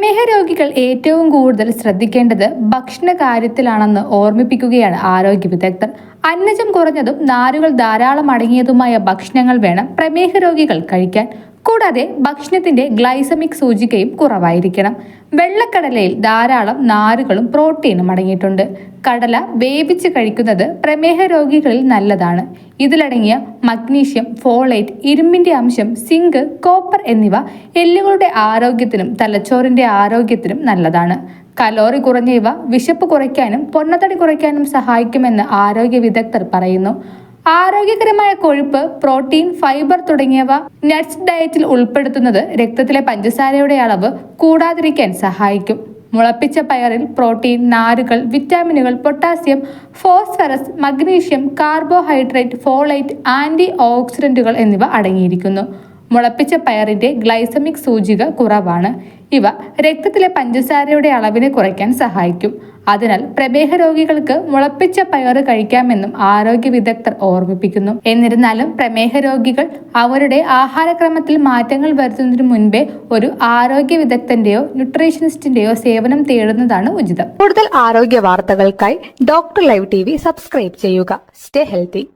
പ്രമേഹ രോഗികൾ ഏറ്റവും കൂടുതൽ ശ്രദ്ധിക്കേണ്ടത് ഭക്ഷണ കാര്യത്തിലാണെന്ന് ഓർമ്മിപ്പിക്കുകയാണ് ആരോഗ്യ വിദഗ്ധർ. അന്നജം കുറഞ്ഞതും നാരുകൾ ധാരാളം അടങ്ങിയതുമായ ഭക്ഷണങ്ങൾ വേണം പ്രമേഹ രോഗികൾ കഴിക്കാൻ. കൂടാതെ ഭക്ഷണത്തിന്റെ ഗ്ലൈസമിക് സൂചികയും കുറവായിരിക്കണം. വെള്ളക്കടലയിൽ ധാരാളം നാരുകളും പ്രോട്ടീനും അടങ്ങിയിട്ടുണ്ട്. കടല വേവിച്ച് കഴിക്കുന്നത് പ്രമേഹ രോഗികളിൽ നല്ലതാണ്. ഇതിലടങ്ങിയ മഗ്നീഷ്യം, ഫോളേറ്റ്, ഇരുമ്പിന്റെ അംശം, സിങ്ക്, കോപ്പർ എന്നിവ എല്ലുകളുടെ ആരോഗ്യത്തിനും തലച്ചോറിന്റെ ആരോഗ്യത്തിനും നല്ലതാണ്. കലോറി കുറഞ്ഞ ഇവ വിശപ്പ് കുറയ്ക്കാനും പൊണ്ണത്തടി കുറയ്ക്കാനും സഹായിക്കുമെന്ന് ആരോഗ്യ വിദഗ്ധർ പറയുന്നു. ആരോഗ്യകരമായ കൊഴുപ്പ്, പ്രോട്ടീൻ, ഫൈബർ തുടങ്ങിയവ നട്ട്സ് ഡയറ്റിൽ ഉൾപ്പെടുത്തുന്നത് രക്തത്തിലെ പഞ്ചസാരയുടെ അളവ് കൂടാതിരിക്കാൻ സഹായിക്കും. മുളപ്പിച്ച പയറിൽ പ്രോട്ടീൻ, നാരുകൾ, വിറ്റാമിനുകൾ, potassium, phosphorus, magnesium, carbohydrate, folate, anti ഓക്സിഡന്റുകൾ എന്നിവ അടങ്ങിയിരിക്കുന്നു. മുളപ്പിച്ച പയറിന്റെ ഗ്ലൈസമിക് സൂചിക കുറവാണ്. ഇവ രക്തത്തിലെ പഞ്ചസാരയുടെ അളവിനെ കുറയ്ക്കാൻ സഹായിക്കും. അതിനാൽ പ്രമേഹ രോഗികൾക്ക് മുളപ്പിച്ച പയറ് കഴിക്കാമെന്നും ആരോഗ്യ വിദഗ്ധർ ഓർമ്മിപ്പിക്കുന്നു. എന്നിരുന്നാലും പ്രമേഹ രോഗികൾ അവരുടെ ആഹാരക്രമത്തിൽ മാറ്റങ്ങൾ വരുത്തുന്നതിന് മുൻപേ ഒരു ആരോഗ്യ വിദഗ്ധന്റെയോ ന്യൂട്രീഷനിസ്റ്റിന്റെയോ സേവനം തേടുന്നതാണ് ഉചിതം. കൂടുതൽ ആരോഗ്യ വാർത്തകൾക്കായി ഡോക്ടർ ലൈവ് TV സബ്സ്ക്രൈബ് ചെയ്യുക. Stay healthy.